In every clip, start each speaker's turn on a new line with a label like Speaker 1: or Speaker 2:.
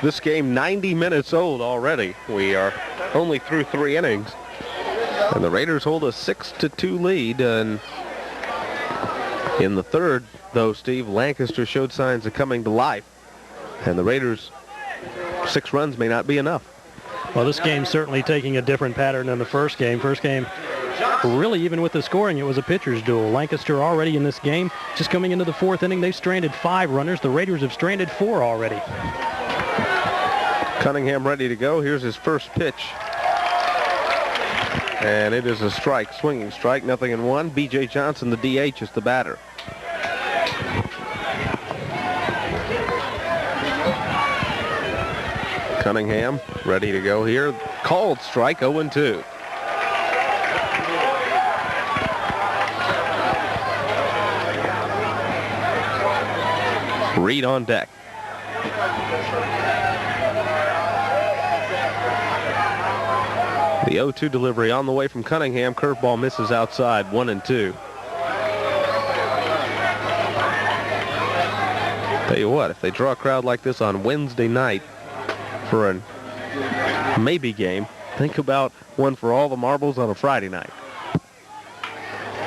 Speaker 1: This game 90 minutes old already. We are only through 3 innings. And the Raiders hold a 6-2 lead. And in the third, though, Steve, Lancaster showed signs of coming to life. And the Raiders' 6 runs may not be enough.
Speaker 2: Well, this game's certainly taking a different pattern than the first game. First game, really, even with the scoring, it was a pitcher's duel. Lancaster already in this game, just coming into the 4th inning, they've stranded 5 runners. The Raiders have stranded 4 already.
Speaker 1: Cunningham ready to go. Here's his first pitch. And it is a strike, swinging strike, 0-1. B.J. Johnson, the DH, is the batter. Cunningham ready to go here. Called strike, 0-2. Reed on deck. The 0-2 delivery on the way from Cunningham. Curveball misses outside, 1-2. Tell you what, if they draw a crowd like this on Wednesday night for a maybe game, think about one for all the marbles on a Friday night.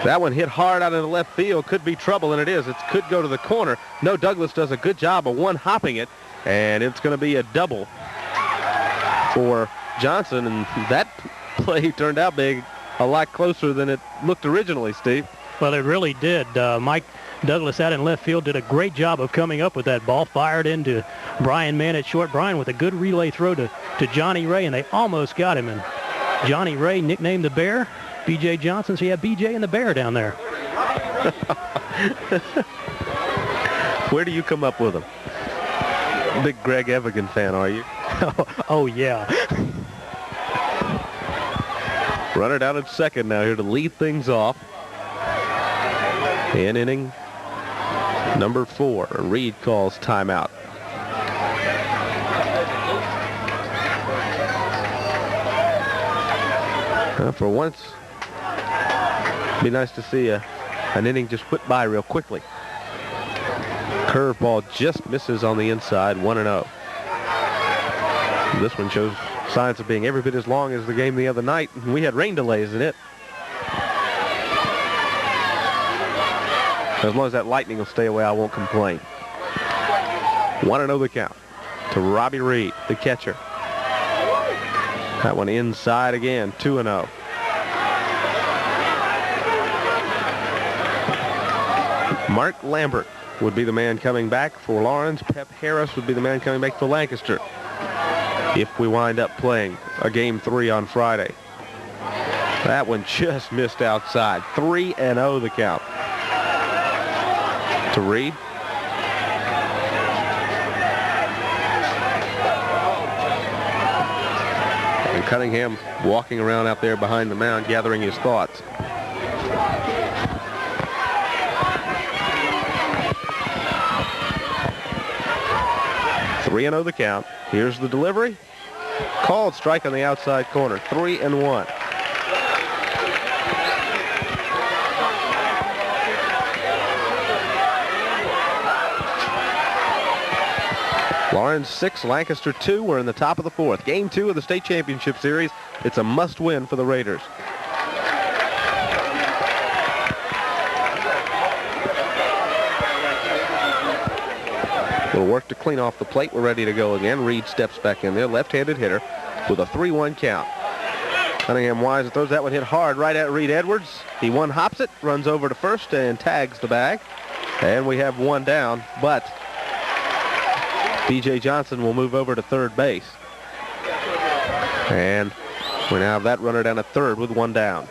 Speaker 1: That one hit hard out into left field. Could be trouble, and it is. It could go to the corner. No, Douglas does a good job of one-hopping it, and it's going to be a double for Johnson, and that play turned out being a lot closer than it looked originally, Steve.
Speaker 2: Well, it really did. Mike Douglas out in left field did a great job of coming up with that ball, fired into Brian Mann at short. Brian with a good relay throw to Johnny Ray, and they almost got him. And Johnny Ray, nicknamed the Bear, B.J. Johnson, so you have B.J. and the Bear down there.
Speaker 1: Where do you come up with them? Big Greg Evigan fan, are you?
Speaker 2: Oh, yeah.
Speaker 1: Runner down at second now here to lead things off. In inning number 4, Reed calls timeout. For once, it'd be nice to see an inning just whip by real quickly. Curveball just misses on the inside, 1-0. This one shows signs of being every bit as long as the game the other night. We had rain delays in it. As long as that lightning will stay away, I won't complain. 1-0 the count to Robbie Reed, the catcher. That one inside again, 2-0. Mark Lambert would be the man coming back for Lawrence. Pep Harris would be the man coming back for Lancaster if we wind up playing a game 3 on Friday. That one just missed outside. 3-0 the count to Reed. And Cunningham walking around out there behind the mound, gathering his thoughts. Three-0 the count. Here's the delivery. Called strike on the outside corner. 3-1. Lawrence 6, Lancaster 2. We're in the top of the 4th. Game 2 of the state championship series. It's a must-win for the Raiders. Little work to clean off the plate. We're ready to go again. Reed steps back in there. Left-handed hitter with a 3-1 count. Cunningham wise throws that one hit hard right at Reed Edwards. He one-hops it, runs over to first, and tags the bag. And we have one down, but B.J. Johnson will move over to third base. And we now have that runner down at third with one down.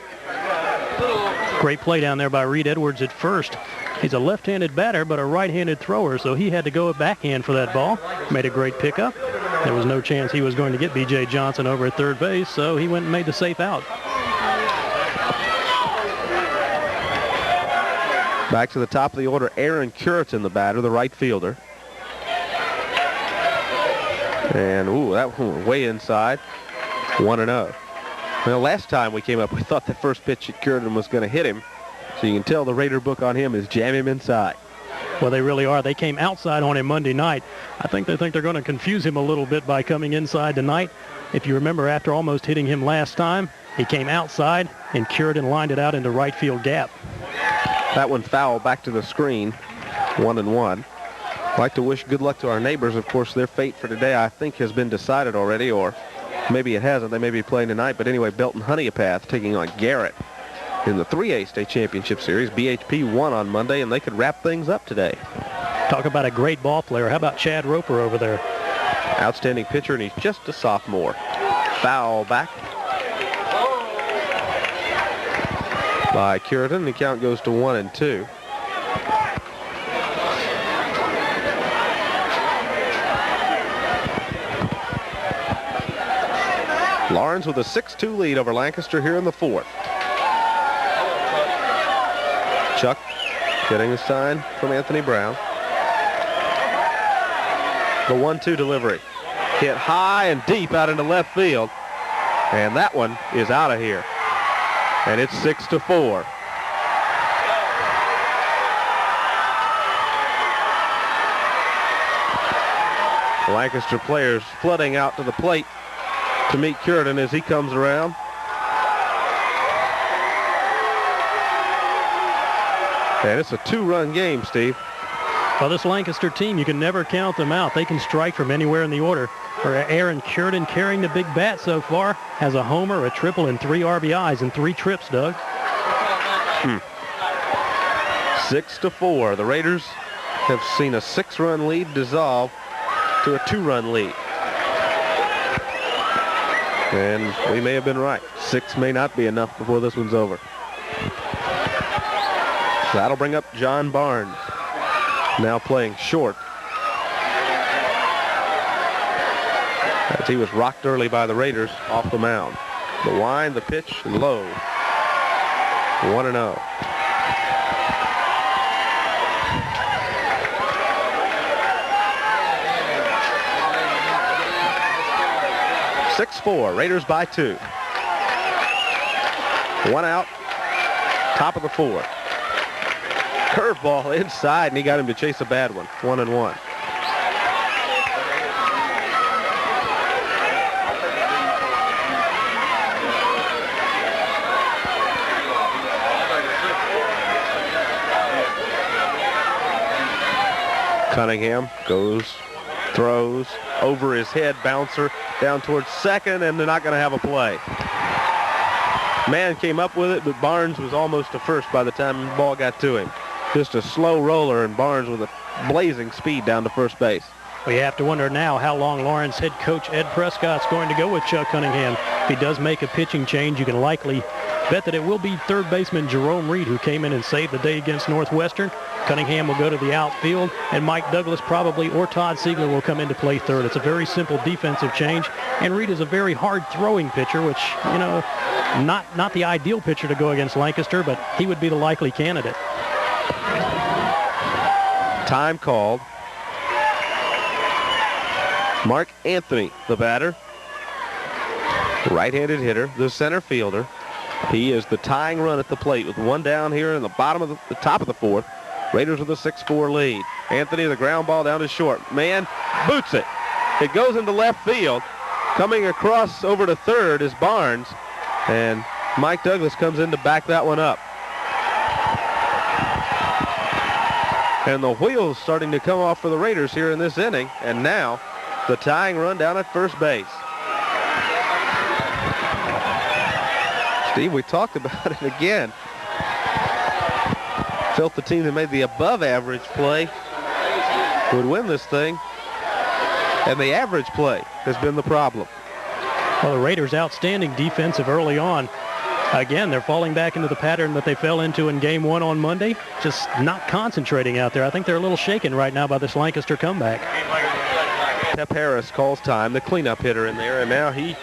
Speaker 2: Great play down there by Reed Edwards at first. He's a left-handed batter, but a right-handed thrower, so he had to go backhand for that ball. Made a great pickup. There was no chance he was going to get B.J. Johnson over at third base, so he went and made the safe out.
Speaker 1: Back to the top of the order, Aaron Curitin, the batter, the right fielder. And, ooh, that one way inside. 1-0. Well, last time we came up, we thought the first pitch at Curitin was going to hit him. So you can tell the Raider book on him is jam him inside.
Speaker 2: Well, they really are. They came outside on him Monday night. I think they think they're going to confuse him a little bit by coming inside tonight. If you remember, after almost hitting him last time, he came outside, and Curidan lined it out into right field gap.
Speaker 1: That one foul back to the screen, 1-1. I'd like to wish good luck to our neighbors. Of course, their fate for today, I think, has been decided already, or maybe it hasn't. They may be playing tonight. But anyway, Belton Honeypath taking on Garrett in the 3A state championship series. BHP won on Monday, and they could wrap things up today.
Speaker 2: Talk about a great ball player. How about Chad Roper over there?
Speaker 1: Outstanding pitcher, and he's just a sophomore. Foul back by Curidan. The count goes to 1-2. Lawrence with a 6-2 lead over Lancaster here in the 4th. Chuck getting a sign from Anthony Brown. The 1-2 delivery. Hit high and deep out into left field. And that one is out of here. And it's 6-4. The Lancaster players flooding out to the plate to meet Curidan as he comes around. And it's a 2-run game, Steve.
Speaker 2: Well, this Lancaster team, you can never count them out. They can strike from anywhere in the order. For Aaron Curidan, carrying the big bat so far, has a homer, a triple, and 3 RBIs and 3 trips, Doug.
Speaker 1: 6-4. The Raiders have seen a 6-run lead dissolve to a 2-run lead. And we may have been right. 6 may not be enough before this one's over. That'll bring up John Barnes, now playing short, as he was rocked early by the Raiders off the mound. The wind, the pitch, and low. 1-0. Raiders by 2. 1 out, top of the 4th. Curveball inside, and he got him to chase a bad one. 1-1. Cunningham goes, throws, over his head, bouncer down towards second, and they're not going to have a play. Man came up with it, but Barnes was almost to first by the time the ball got to him. Just a slow roller, and Barnes with a blazing speed down to first base.
Speaker 2: Well, you have to wonder now how long Lawrence head coach Ed Prescott's going to go with Chuck Cunningham. If he does make a pitching change, you can likely bet that it will be third baseman Jerome Reed, who came in and saved the day against Northwestern. Cunningham will go to the outfield, and Mike Douglas probably or Todd Siegler will come in to play third. It's a very simple defensive change, and Reed is a very hard-throwing pitcher, which, you know, not the ideal pitcher to go against Lancaster, but he would be the likely candidate.
Speaker 1: Time called. Mark Anthony, the batter. Right-handed hitter, the center fielder. He is the tying run at the plate with 1 down here in the bottom of the top of the 4th. Raiders with a 6-4 lead. Anthony, the ground ball down to short. Man boots it. It goes into left field. Coming across over to third is Barnes. And Mike Douglas comes in to back that one up. And the wheels starting to come off for the Raiders here in this inning. And now the tying run down at first base. Steve, we talked about it again. Felt the team that made the above average play would win this thing. And the average play has been the problem.
Speaker 2: Well, the Raiders' outstanding defensive early on. Again, they're falling back into the pattern that they fell into in Game 1 on Monday. Just not concentrating out there. I think they're a little shaken right now by this Lancaster comeback.
Speaker 1: Pep Harris calls time, the cleanup hitter in there, and now he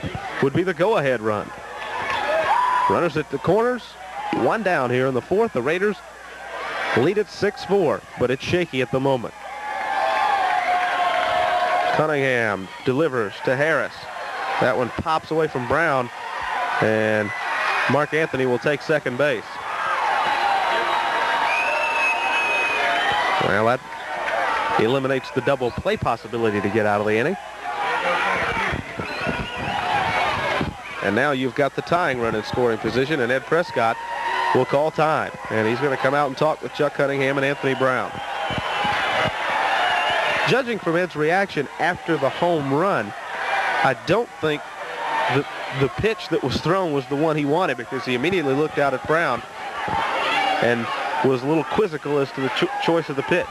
Speaker 1: would be the go-ahead run. Runners at the corners, 1 down here in the 4th. The Raiders lead at 6-4, but it's shaky at the moment. Cunningham delivers to Harris. That one pops away from Brown, and Mark Anthony will take second base. Well, that eliminates the double play possibility to get out of the inning. And now you've got the tying run in scoring position, and Ed Prescott will call time. And he's going to come out and talk with Chuck Cunningham and Anthony Brown. Judging from Ed's reaction after the home run, I don't think the pitch that was thrown was the one he wanted, because he immediately looked out at Brown and was a little quizzical as to the choice of the pitch.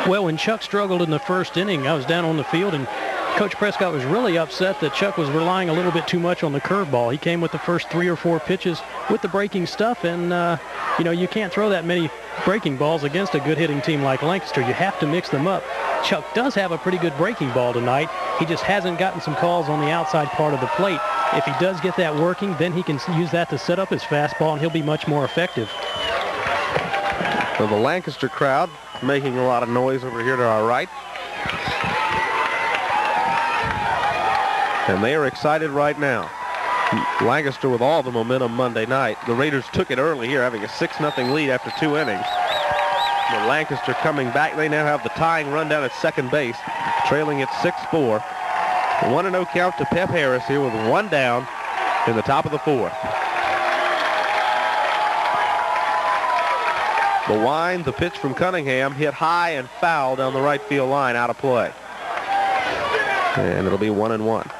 Speaker 2: Well, when Chuck struggled in the first inning, I was down on the field, and Coach Prescott was really upset that Chuck was relying a little bit too much on the curveball. He came with the first 3 or 4 pitches with the breaking stuff, and, you can't throw that many breaking balls against a good hitting team like Lancaster. You have to mix them up. Chuck does have a pretty good breaking ball tonight. He just hasn't gotten some calls on the outside part of the plate. If he does get that working, then he can use that to set up his fastball, and he'll be much more effective.
Speaker 1: So the Lancaster crowd making a lot of noise over here to our right. And they are excited right now. Lancaster with all the momentum Monday night. The Raiders took it early here, having a 6-0 lead after 2 innings. But Lancaster coming back. They now have the tying run down at second base, trailing at 6-4. 1-0 count to Pep Harris here with 1 down in the top of the 4th. The wind, the pitch from Cunningham, hit high and foul down the right field line, out of play. And it'll be 1-1.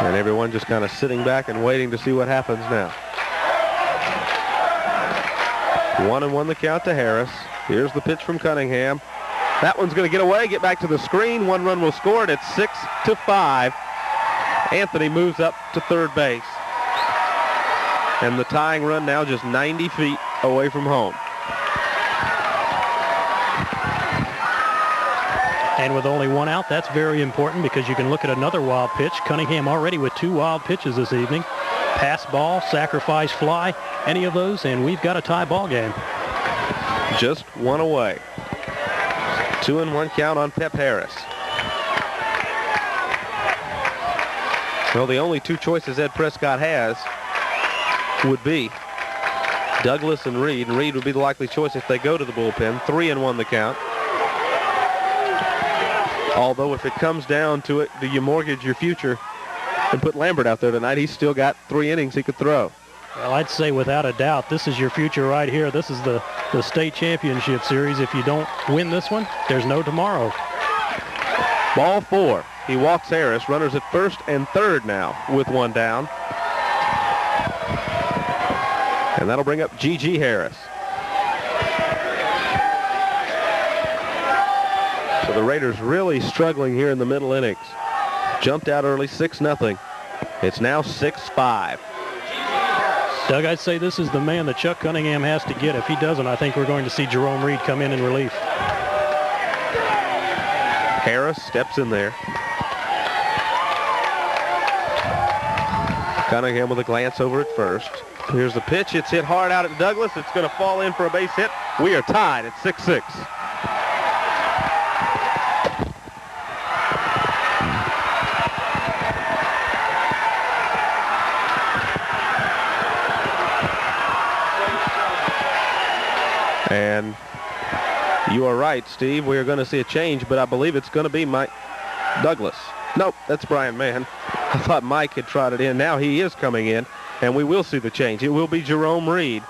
Speaker 1: And everyone just kind of sitting back and waiting to see what happens now. 1-1 the count to Harris. Here's the pitch from Cunningham. That one's going to get away, get back to the screen. 1 run will score it at 6-5. Anthony moves up to third base. And the tying run now just 90 feet away from home.
Speaker 2: And with only 1 out, that's very important, because you can look at another wild pitch. Cunningham already with 2 wild pitches this evening. Pass ball, sacrifice fly, any of those, and we've got a tie ball game.
Speaker 1: Just 1 away. 2-1 count on Pep Harris. Well, the only 2 choices Ed Prescott has would be Douglas and Reed would be the likely choice if they go to the bullpen. 3-1 the count. Although if it comes down to it, do you mortgage your future and put Lambert out there tonight? He's still got 3 innings he could throw.
Speaker 2: Well, I'd say without a doubt, this is your future right here. This is the state championship series. If you don't win this one, there's no tomorrow.
Speaker 1: Ball 4. He walks Harris. Runners at first and third now with 1 down. And that'll bring up G.G. Harris. So the Raiders really struggling here in the middle innings. Jumped out early, 6-0. It's now 6-5.
Speaker 2: Doug, I'd say this is the man that Chuck Cunningham has to get. If he doesn't, I think we're going to see Jerome Reed come in relief.
Speaker 1: Harris steps in there. Cunningham with a glance over at first. Here's the pitch. It's hit hard out at Douglas. It's going to fall in for a base hit. We are tied at 6-6. And you are right, Steve. We are going to see a change, but I believe it's going to be Mike Douglas. Nope, that's Brian Mann. I thought Mike had trotted in. Now he is coming in, and we will see the change. It will be Jerome Reed,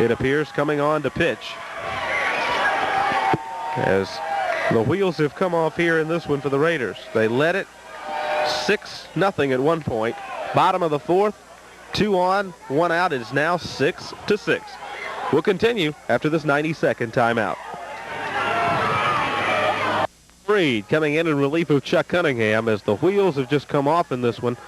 Speaker 1: it appears, coming on to pitch. As the wheels have come off here in this one for the Raiders. They led it 6-0 at one point. Bottom of the 4th, 2 on, 1 out. It is now 6-6. We'll continue after this 90-second timeout. Reed coming in relief of Chuck Cunningham as the wheels have just come off in this one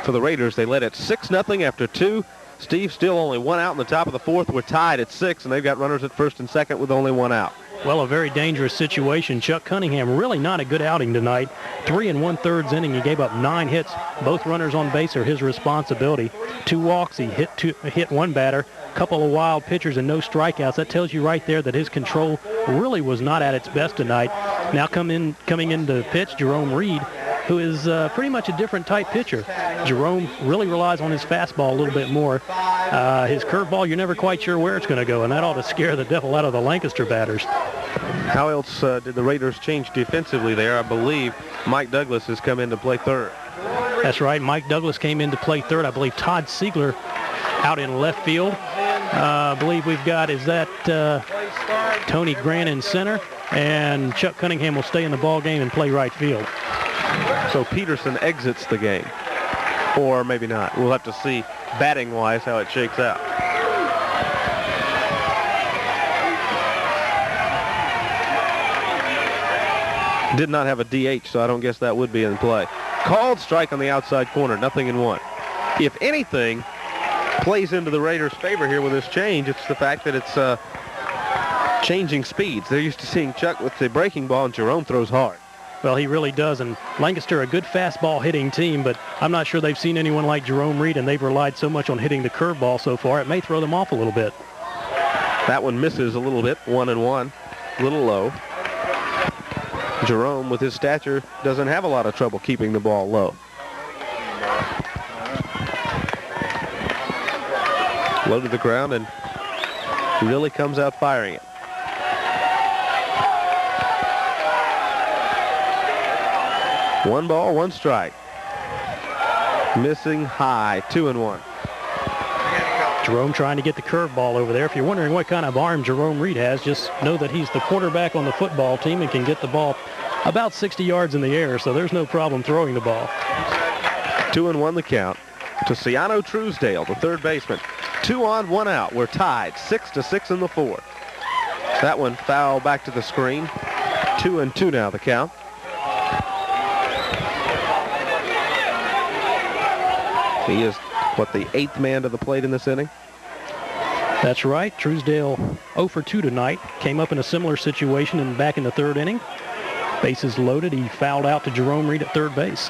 Speaker 1: for the Raiders. They led it 6-0 after 2. Steve, still only 1 out in the top of the 4th. We're tied at 6, and they've got runners at first and second with only 1 out.
Speaker 2: Well, a very dangerous situation. Chuck Cunningham really not a good outing tonight. 3 1/3 inning. He gave up 9 hits. Both runners on base are his responsibility. 2 walks. He hit 1 batter. Couple of wild pitchers and no strikeouts. That tells you right there that his control really was not at its best tonight. Now coming in to pitch, Jerome Reed. who is pretty much a different type pitcher. Jerome really relies on his fastball a little bit more. His curveball, you're never quite sure where it's going to go, and that ought to scare the devil out of the Lancaster batters.
Speaker 1: How else did the Raiders change defensively there? I believe Mike Douglas has come in to play third.
Speaker 2: That's right. Mike Douglas came in to play third. I believe Todd Siegler out in left field. I believe we've got, is that Tony Grant in center, and Chuck Cunningham will stay in the ball game and play right field.
Speaker 1: So Peterson exits the game, or maybe not. We'll have to see batting-wise how it shakes out. Did not have a DH, so I don't guess that would be in play. Called strike on the outside corner, 0-1. If anything plays into the Raiders' favor here with this change, it's the fact that it's changing speeds. They're used to seeing Chuck with the breaking ball, and Jerome throws hard.
Speaker 2: Well, he really does, and Lancaster, a good fastball hitting team, but I'm not sure they've seen anyone like Jerome Reed, and they've relied so much on hitting the curveball so far, it may throw them off a little bit.
Speaker 1: That one misses a little bit, 1-1, a little low. Jerome, with his stature, doesn't have a lot of trouble keeping the ball low. Low to the ground, and really comes out firing it. One ball, one strike. Missing high, 2-1.
Speaker 2: Jerome trying to get the curveball over there. If you're wondering what kind of arm Jerome Reed has, just know that he's the quarterback on the football team and can get the ball about 60 yards in the air, so there's no problem throwing the ball.
Speaker 1: 2-1 the count to Ciano Truesdale, the third baseman. 2 on, 1 out. We're tied, 6-6 in the fourth. That one foul back to the screen. 2-2 now the count. He is, the 8th man to the plate in this inning?
Speaker 2: That's right. Truesdale 0 for 2 tonight. Came up in a similar situation back in the third inning. Bases loaded. He fouled out to Jerome Reed at third base.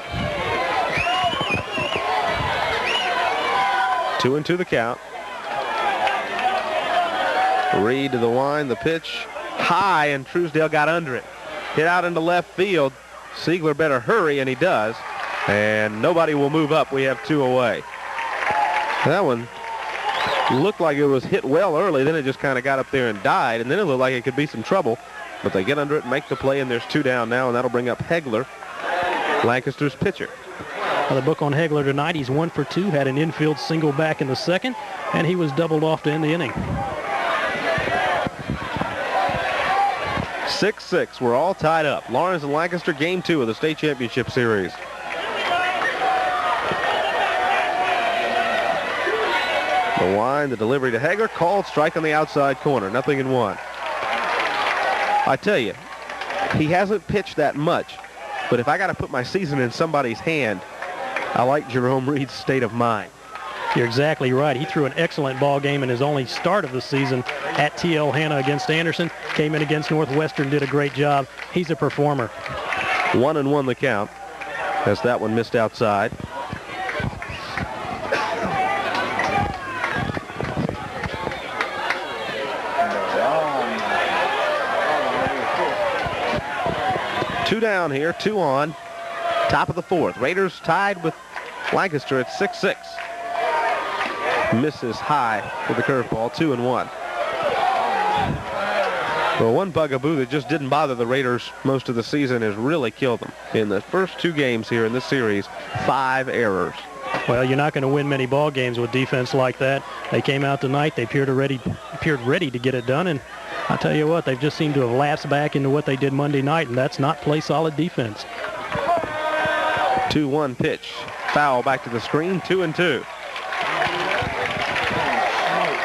Speaker 1: 2-2 the count. Reed to the line, the pitch high, and Truesdale got under it. Hit out into left field. Siegler better hurry, and he does. And nobody will move up. We have 2 away. That one looked like it was hit well early. Then it just kind of got up there and died. And then it looked like it could be some trouble. But they get under it and make the play, and there's 2 down now, and that'll bring up Hegler, Lancaster's pitcher.
Speaker 2: The book on Hegler tonight, he's 1 for 2, had an infield single back in the second, and he was doubled off to end the inning.
Speaker 1: 6-6. We're all tied up. Lawrence and Lancaster, game 2 of the state championship series. The line, the delivery to Hegler, called strike on the outside corner, 0-1. I tell you, he hasn't pitched that much, but if I got to put my season in somebody's hand, I like Jerome Reed's state of mind.
Speaker 2: You're exactly right. He threw an excellent ball game in his only start of the season at T.L. Hanna against Anderson. Came in against Northwestern, did a great job. He's a performer.
Speaker 1: 1-1 the count, as that one missed outside. Two down here, 2 on. Top of the fourth. Raiders tied with Lancaster at 6-6. Misses high with the curveball, 2-1. Well, one bugaboo that just didn't bother the Raiders most of the season has really killed them. In the first 2 games here in this series, 5 errors.
Speaker 2: Well, you're not going to win many ball games with defense like that. They came out tonight. They appeared ready to get it done, and I tell you what, they've just seemed to have lapsed back into what they did Monday night, and that's not play solid defense.
Speaker 1: 2-1 pitch. Foul back to the screen, 2-2.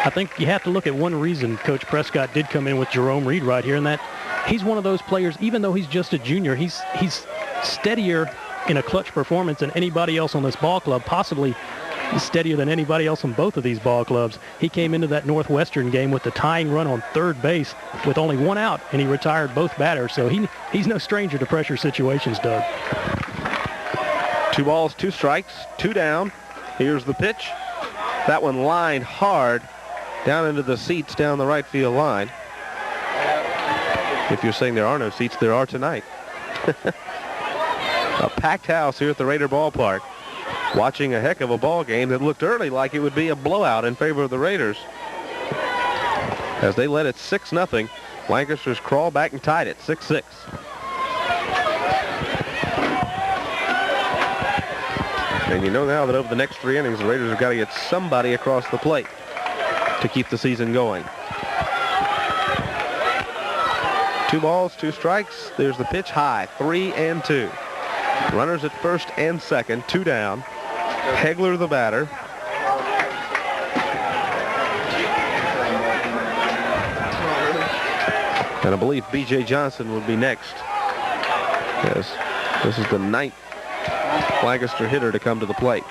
Speaker 2: I think you have to look at one reason Coach Prescott did come in with Jerome Reed right here, and that he's one of those players, even though he's just a junior, he's steadier in a clutch performance than anybody else on this ball club, possibly steadier than anybody else on both of these ball clubs. He came into that Northwestern game with the tying run on third base with only 1 out, and he retired both batters, so he's no stranger to pressure situations, Doug.
Speaker 1: 2 balls, 2 strikes, 2 down. Here's the pitch. That one lined hard down into the seats down the right field line. If you're saying there are no seats, there are tonight. A packed house here at the Raider ballpark, watching a heck of a ball game that looked early like it would be a blowout in favor of the Raiders. As they led it 6-0, Lancaster's crawled back and tied it 6-6. And you know now that over the next 3 innings, the Raiders have got to get somebody across the plate to keep the season going. 2 balls, 2 strikes. There's the pitch high, 3-2. Runners at first and second, 2 down. Hegler the batter. And I believe B.J. Johnson would be next. Yes, this is the 9th Lancaster hitter to come to the plate.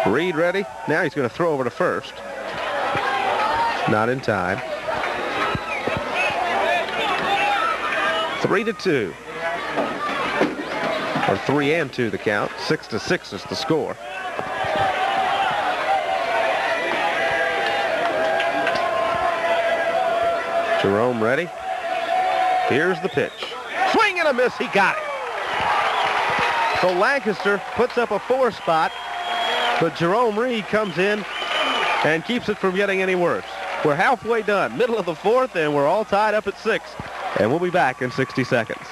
Speaker 1: Reed ready. Now he's going to throw over to first. Not in time. 3-2. Or 3-2 the count. 6-6 is the score. Jerome ready. Here's the pitch. Swing and a miss. He got it. So Lancaster puts up a 4 spot, but Jerome Reed comes in and keeps it from getting any worse. We're halfway done, middle of the 4th, and we're all tied up at 6. And we'll be back in 60 seconds.